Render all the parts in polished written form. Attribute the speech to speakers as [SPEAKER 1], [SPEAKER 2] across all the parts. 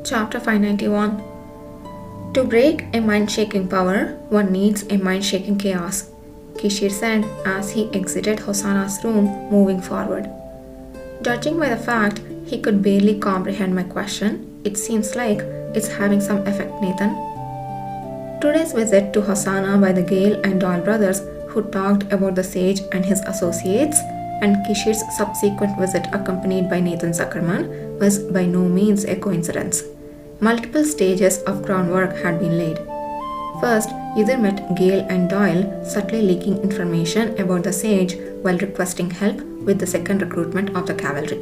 [SPEAKER 1] Chapter 591. To break a mind-shaking power, one needs a mind-shaking chaos, Kishir said as he exited Hosanna's room, moving forward. Judging by the fact he could barely comprehend my question, it seems like it's having some effect, Nathan. Today's visit to Hosanna by the Gale and Doyle brothers, who talked about the sage and his associates, and Kishir's subsequent visit accompanied by Nathan Zuckerman was by no means a coincidence. Multiple stages of groundwork had been laid. First, Uther met Gale and Doyle, subtly leaking information about the sage while requesting help with the second recruitment of the cavalry.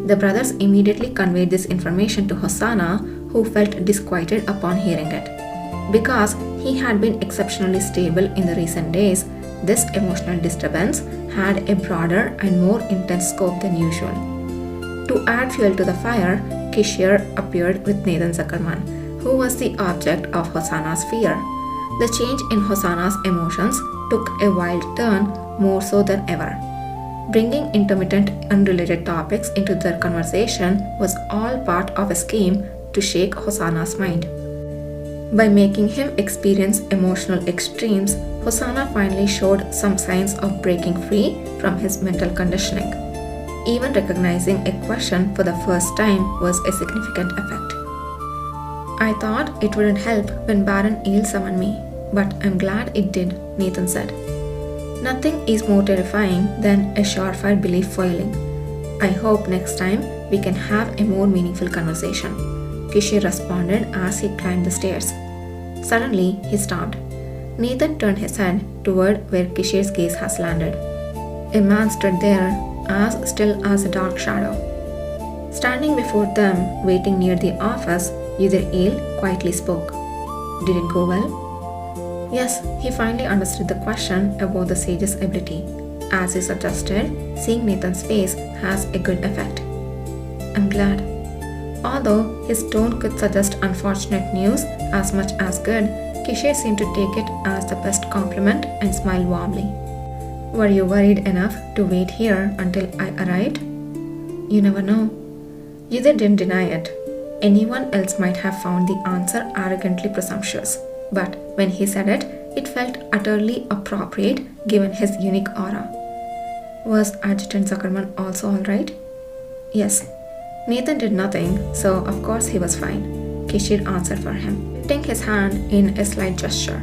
[SPEAKER 1] The brothers immediately conveyed this information to Hosanna, who felt disquieted upon hearing it. Because he had been exceptionally stable in the recent days, this emotional disturbance had a broader and more intense scope than usual. To add fuel to the fire, Kishir appeared with Nathan Zuckerman, who was the object of Hosanna's fear. The change in Hosanna's emotions took a wild turn, more so than ever. Bringing intermittent, unrelated topics into their conversation was all part of a scheme to shake Hosanna's mind. By making him experience emotional extremes, Hosanna finally showed some signs of breaking free from his mental conditioning. Even recognizing a question for the first time was a significant effect. I thought it wouldn't help when Baron Eel summoned me, but I'm glad it did, Nathan said. Nothing is more terrifying than a surefire belief foiling. I hope next time we can have a more meaningful conversation, Kishir responded as he climbed the stairs. Suddenly, he stopped. Nathan turned his head toward where Kishir's gaze has landed. A man stood there, as still as a dark shadow. Standing before them, waiting near the office, Uther Eel quietly spoke. Did it go well? Yes, he finally understood the question about the sage's ability. As he suggested, seeing Nathan's face has a good effect. I'm glad. Although his tone could suggest unfortunate news as much as good, Kishir seemed to take it as the best compliment and smiled warmly. Were you worried enough to wait here until I arrived? You never know. Uther didn't deny it. Anyone else might have found the answer arrogantly presumptuous, but when he said it, it felt utterly appropriate given his unique aura. Was Adjutant Zuckerman also alright? Yes. Nathan did nothing, so of course he was fine, Kishir answered for him, lifting his hand in a slight gesture.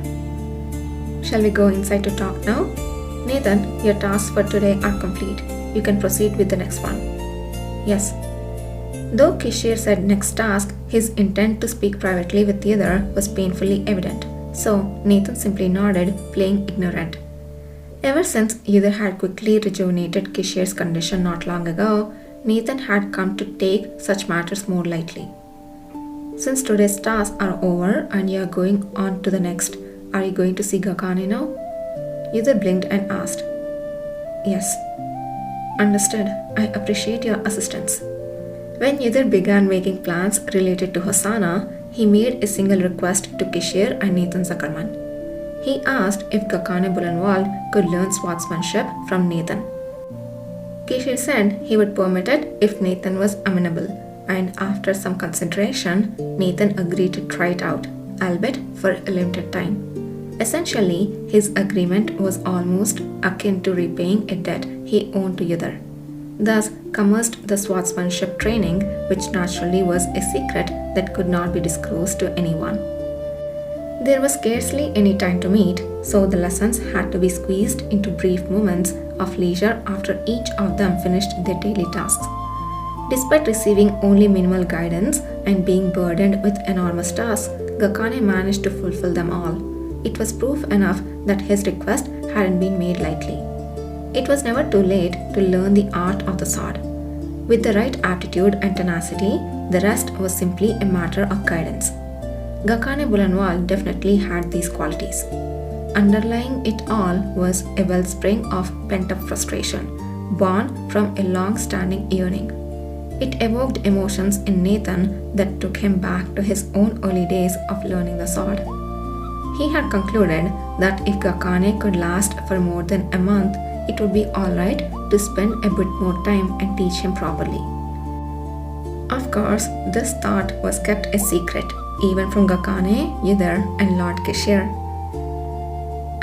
[SPEAKER 1] Shall we go inside to talk now? Nathan, your tasks for today are complete. You can proceed with the next one. Yes. Though Kishir said next task, his intent to speak privately with the other was painfully evident, so Nathan simply nodded, playing ignorant. Ever since Uther had quickly rejuvenated Kishir's condition not long ago, Nathan had come to take such matters more lightly. Since today's tasks are over and you are going on to the next, are you going to see Gakane now? Uther blinked and asked. Yes. Understood. I appreciate your assistance. When Uther began making plans related to Hosanna, he made a single request to Kishir and Nathan Zuckerman. He asked if Gakane Bulanwald could learn swordsmanship from Nathan. Kishir said he would permit it if Nathan was amenable, and after some consideration, Nathan agreed to try it out, albeit for a limited time. Essentially, his agreement was almost akin to repaying a debt he owed to Uther. Thus commenced the swordsmanship training, which naturally was a secret that could not be disclosed to anyone. There was scarcely any time to meet, so the lessons had to be squeezed into brief moments of leisure after each of them finished their daily tasks. Despite receiving only minimal guidance and being burdened with enormous tasks, Gakane managed to fulfill them all. It was proof enough that his request hadn't been made lightly. It was never too late to learn the art of the sword. With the right aptitude and tenacity, the rest was simply a matter of guidance. Gakane Bulanwal definitely had these qualities. Underlying it all was a wellspring of pent-up frustration, born from a long-standing yearning. It evoked emotions in Nathan that took him back to his own early days of learning the sword. He had concluded that if Gakane could last for more than a month, it would be alright to spend a bit more time and teach him properly. Of course, this thought was kept a secret, even from Gakane, Yidar, and Lord Kishir.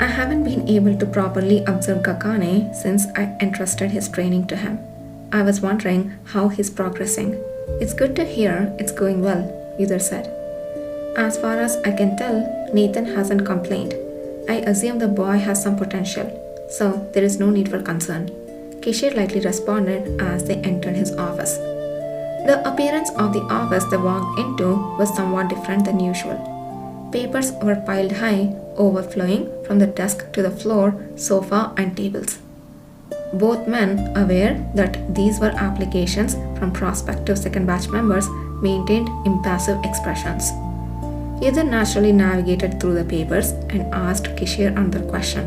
[SPEAKER 1] I haven't been able to properly observe Gakane since I entrusted his training to him. I was wondering how he's progressing. It's good to hear it's going well, Yidar said. As far as I can tell, Nathan hasn't complained. I assume the boy has some potential, so there is no need for concern. Kishir lightly responded as they entered his office. The appearance of the office they walked into was somewhat different than usual. Papers were piled high, overflowing from the desk to the floor, sofa, and tables. Both men, aware that these were applications from prospective second batch members, maintained impassive expressions. Either naturally navigated through the papers and asked Kishir another question.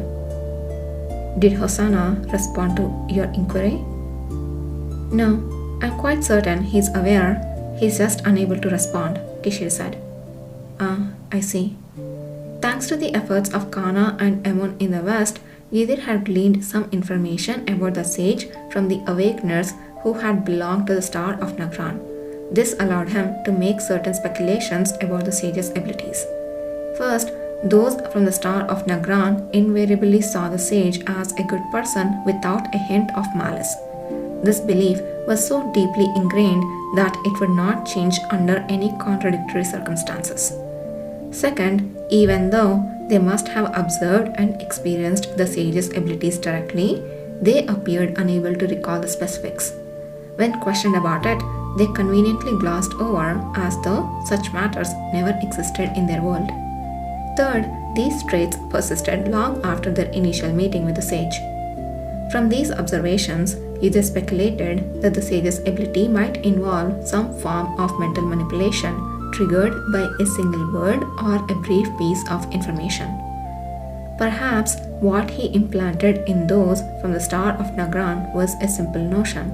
[SPEAKER 1] Did Hosanna respond to your inquiry? No, I'm quite certain he's aware. He's just unable to respond, Kishir said. I see. Thanks to the efforts of Kana and Emun in the West, Yidir had gleaned some information about the sage from the awakeners who had belonged to the Star of Nagran. This allowed him to make certain speculations about the sage's abilities. First, those from the Star of Nagran invariably saw the sage as a good person without a hint of malice. This belief was so deeply ingrained that it would not change under any contradictory circumstances. Second, even though they must have observed and experienced the sage's abilities directly, they appeared unable to recall the specifics. When questioned about it, they conveniently glossed over as though such matters never existed in their world. Third, these traits persisted long after their initial meeting with the sage. From these observations, Yidar speculated that the sage's ability might involve some form of mental manipulation triggered by a single word or a brief piece of information. Perhaps what he implanted in those from the Star of Nagran was a simple notion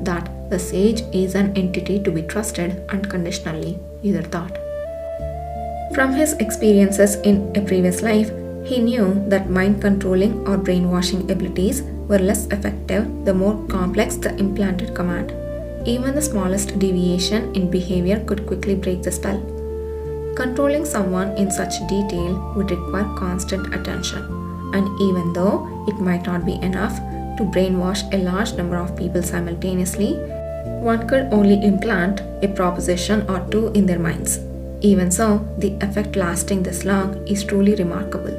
[SPEAKER 1] that the sage is an entity to be trusted unconditionally, Yidar thought. From his experiences in a previous life, he knew that mind-controlling or brainwashing abilities were less effective the more complex the implanted command. Even the smallest deviation in behavior could quickly break the spell. Controlling someone in such detail would require constant attention, and even though it might not be enough to brainwash a large number of people simultaneously, one could only implant a proposition or two in their minds. Even so, the effect lasting this long is truly remarkable.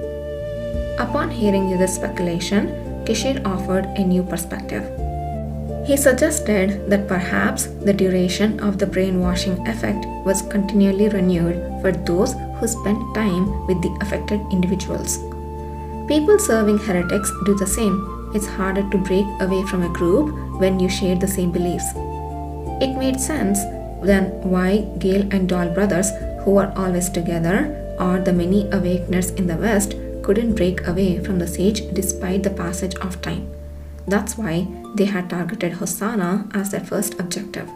[SPEAKER 1] Upon hearing this speculation, Kishir offered a new perspective. He suggested that perhaps the duration of the brainwashing effect was continually renewed for those who spent time with the affected individuals. People serving heretics do the same. It's harder to break away from a group when you share the same beliefs. It made sense then why Gale and Doll brothers, who are always together, or the many awakeners in the West, couldn't break away from the sage despite the passage of time. That's why they had targeted Hosanna as their first objective.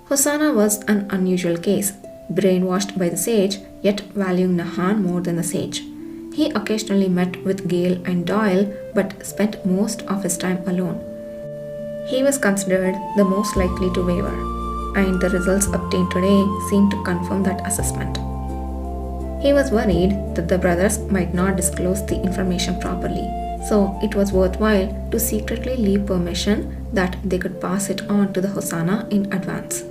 [SPEAKER 1] Hosanna was an unusual case, brainwashed by the sage, yet valuing Nahan more than the sage. He occasionally met with Gale and Doyle, but spent most of his time alone. He was considered the most likely to waver, and the results obtained today seemed to confirm that assessment. He was worried that the brothers might not disclose the information properly, so it was worthwhile to secretly leave permission that they could pass it on to the Hosanna in advance.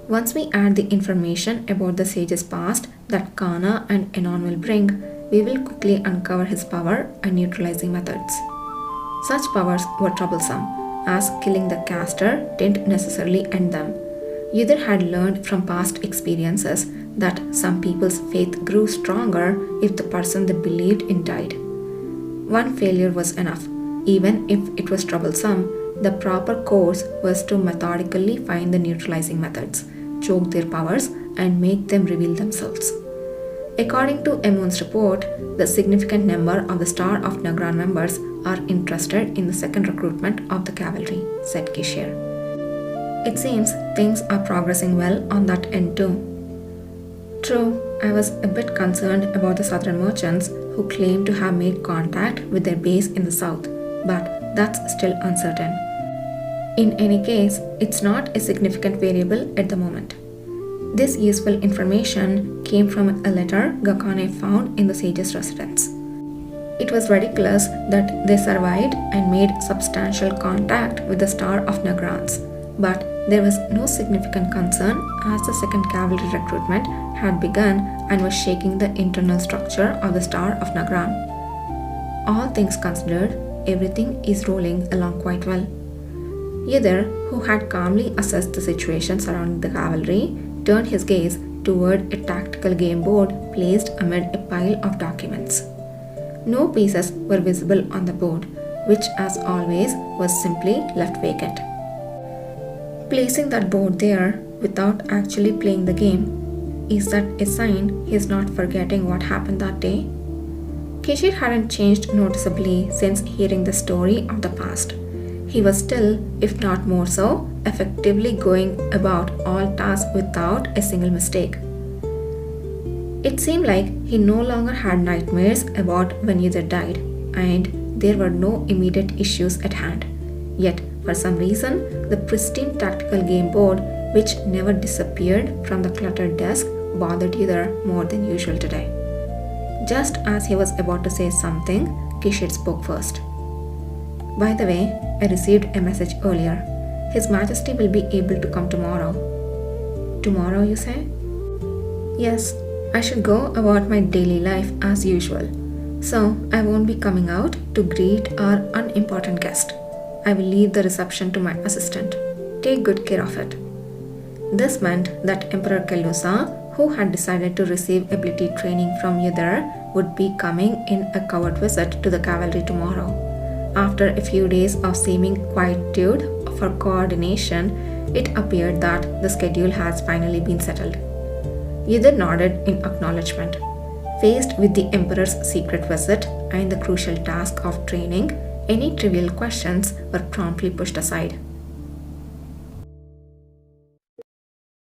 [SPEAKER 1] Once we add the information about the sage's past that Kana and Enon will bring, we will quickly uncover his power and neutralizing methods. Such powers were troublesome, as killing the caster didn't necessarily end them. Yidar had learned from past experiences that some people's faith grew stronger if the person they believed in died. One failure was enough. Even if it was troublesome, the proper course was to methodically find the neutralizing methods, choke their powers, and make them reveal themselves. According to Emun's report, the significant number of the Star of Nagran members are interested in the second recruitment of the cavalry, said Kishir. It seems things are progressing well on that end too. True, I was a bit concerned about the southern merchants who claim to have made contact with their base in the south, but that's still uncertain. In any case, it's not a significant variable at the moment. This useful information came from a letter Gakane found in the sage's residence. It was ridiculous that they survived and made substantial contact with the Star of Nagrans, but there was no significant concern as the second cavalry recruitment had begun and was shaking the internal structure of the Star of Nagran. All things considered, everything is rolling along quite well. Yudhir, who had calmly assessed the situation surrounding the cavalry, turned his gaze toward a tactical game board placed amid a pile of documents. No pieces were visible on the board, which, as always, was simply left vacant. Placing that board there without actually playing the game, is that a sign he is not forgetting what happened that day? Kishir hadn't changed noticeably since hearing the story of the past. He was still, if not more so, effectively going about all tasks without a single mistake. It seemed like he no longer had nightmares about when Yudhir died, and there were no immediate issues at hand. Yet, for some reason, the pristine tactical game board, which never disappeared from the cluttered desk, bothered Yudhir more than usual today. Just as he was about to say something, Kishir spoke first. By the way, I received a message earlier. His Majesty will be able to come tomorrow. Tomorrow, you say? Yes, I should go about my daily life as usual. So, I won't be coming out to greet our unimportant guest. I will leave the reception to my assistant. Take good care of it. This meant that Emperor Kellusa, who had decided to receive ability training from Yudhir, would be coming in a covert visit to the cavalry tomorrow. After a few days of seeming quietude for coordination, it appeared that the schedule has finally been settled. Yudhir nodded in acknowledgement. Faced with the Emperor's secret visit and the crucial task of training, any trivial questions were promptly pushed aside.